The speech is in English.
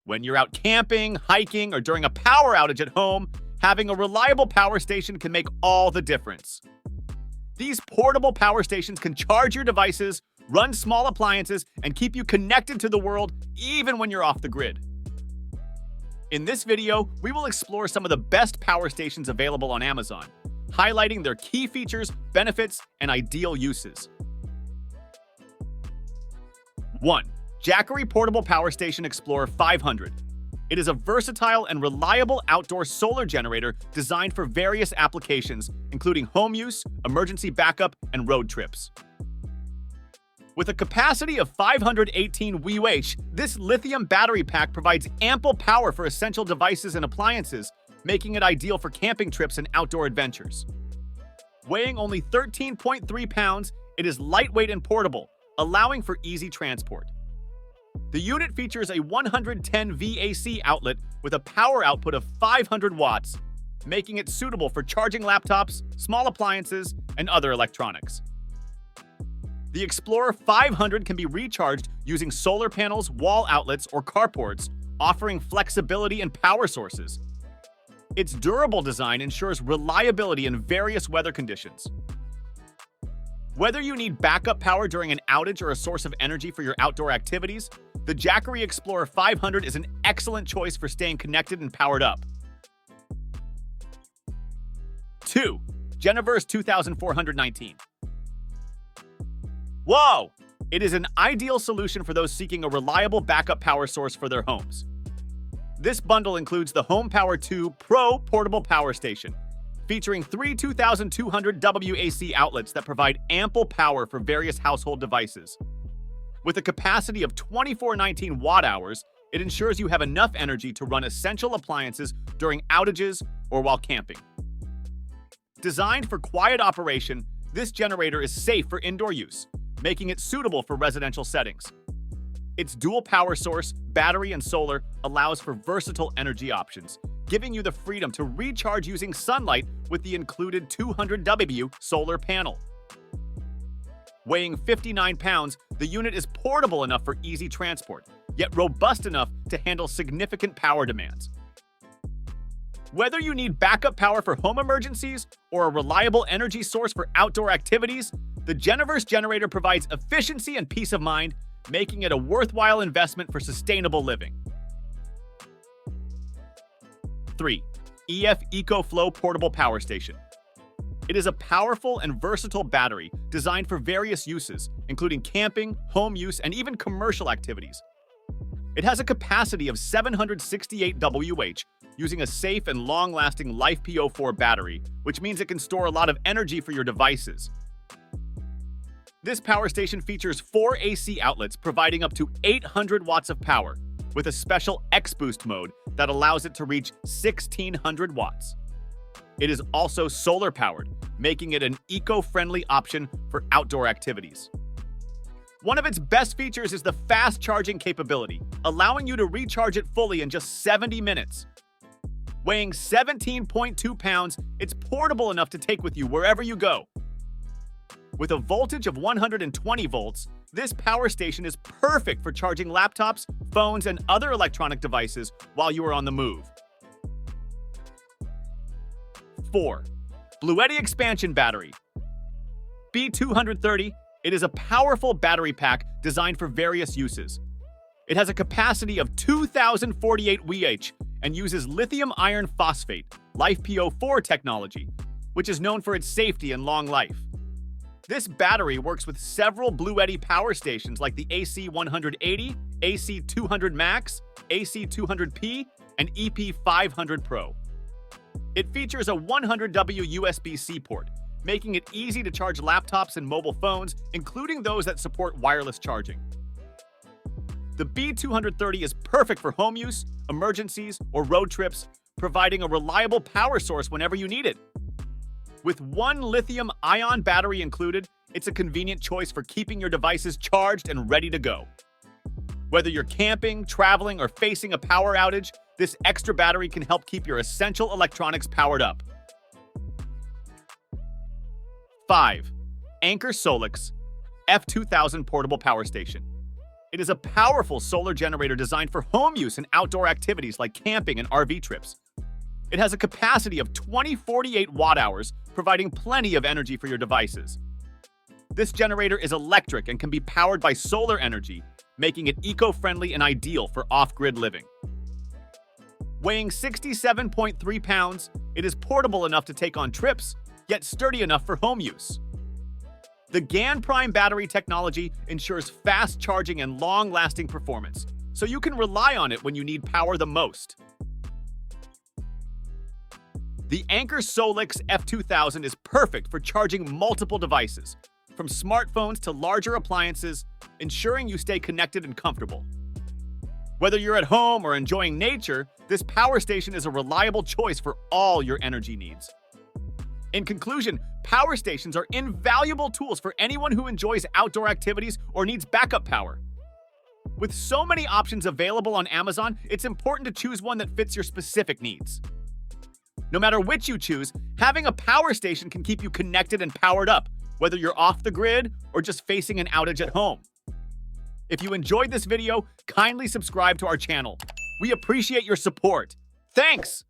When you're out camping, hiking, or during a power outage at home, having a reliable power station can make all the difference. These portable power stations can charge your devices, run small appliances, and keep you connected to the world even when you're off the grid. In this video, we will explore some of the best power stations available on Amazon, highlighting their key features, benefits, and ideal uses. 1. Jackery Portable Power Station Explorer 500. It is a versatile and reliable outdoor solar generator designed for various applications, including home use, emergency backup, and road trips. With a capacity of 518 Wh, this lithium battery pack provides ample power for essential devices and appliances, making it ideal for camping trips and outdoor adventures. Weighing only 13.3 pounds, it is lightweight and portable, allowing for easy transport. The unit features a 110 VAC outlet with a power output of 500 watts, making it suitable for charging laptops, small appliances, and other electronics. The Explorer 500 can be recharged using solar panels, wall outlets, or carports, offering flexibility and power sources. Its durable design ensures reliability in various weather conditions. Whether you need backup power during an outage or a source of energy for your outdoor activities, the Jackery Explorer 500 is an excellent choice for staying connected and powered up. 2. Geniverse 2419. Whoa! It is an ideal solution for those seeking a reliable backup power source for their homes. This bundle includes the Home Power 2 Pro Portable Power Station, featuring three 2200 WAC outlets that provide ample power for various household devices. With a capacity of 2419 watt-hours, it ensures you have enough energy to run essential appliances during outages or while camping. Designed for quiet operation, this generator is safe for indoor use, making it suitable for residential settings. Its dual power source, battery and solar, allows for versatile energy options, giving you the freedom to recharge using sunlight with the included 200 W solar panel. Weighing 59 pounds, the unit is portable enough for easy transport, yet robust enough to handle significant power demands. Whether you need backup power for home emergencies or a reliable energy source for outdoor activities, the Geniverse generator provides efficiency and peace of mind, making it a worthwhile investment for sustainable living. 3. Ecoflow Portable Power Station. It is a powerful and versatile battery designed for various uses, including camping, home use, and even commercial activities. It has a capacity of 768 Wh, using a safe and long-lasting LiFePO4 battery, which means it can store a lot of energy for your devices. This power station features 4 AC outlets providing up to 800 watts of power, with a special X-Boost mode that allows it to reach 1600 watts. It is also solar-powered, making it an eco-friendly option for outdoor activities. One of its best features is the fast charging capability, allowing you to recharge it fully in just 70 minutes. Weighing 17.2 pounds, it's portable enough to take with you wherever you go. With a voltage of 120 volts, this power station is perfect for charging laptops, phones, and other electronic devices while you are on the move. 4. Bluetti Expansion Battery. B230. It is a powerful battery pack designed for various uses. It has a capacity of 2048 Wh and uses lithium iron phosphate, LiFePO4 technology, which is known for its safety and long life. This battery works with several Bluetti power stations like the AC180, AC200 Max, AC200P, and EP500 Pro. It features a 100W USB-C port, making it easy to charge laptops and mobile phones, including those that support wireless charging. The B230 is perfect for home use, emergencies, or road trips, providing a reliable power source whenever you need it. With one lithium-ion battery included, it's a convenient choice for keeping your devices charged and ready to go. Whether you're camping, traveling, or facing a power outage, this extra battery can help keep your essential electronics powered up. 5. Anker Solx F2000 Portable Power Station. It is a powerful solar generator designed for home use and outdoor activities like camping and RV trips. It has a capacity of 2048 watt-hours, providing plenty of energy for your devices. This generator is electric and can be powered by solar energy, making it eco-friendly and ideal for off-grid living. Weighing 67.3 pounds, it is portable enough to take on trips, yet sturdy enough for home use. The GaN Prime battery technology ensures fast charging and long-lasting performance, so you can rely on it when you need power the most. The Anker Solx F2000 is perfect for charging multiple devices, from smartphones to larger appliances, ensuring you stay connected and comfortable. Whether you're at home or enjoying nature, this power station is a reliable choice for all your energy needs. In conclusion, power stations are invaluable tools for anyone who enjoys outdoor activities or needs backup power. With so many options available on Amazon, it's important to choose one that fits your specific needs. No matter which you choose, having a power station can keep you connected and powered up, whether you're off the grid or just facing an outage at home. If you enjoyed this video, kindly subscribe to our channel. We appreciate your support. Thanks!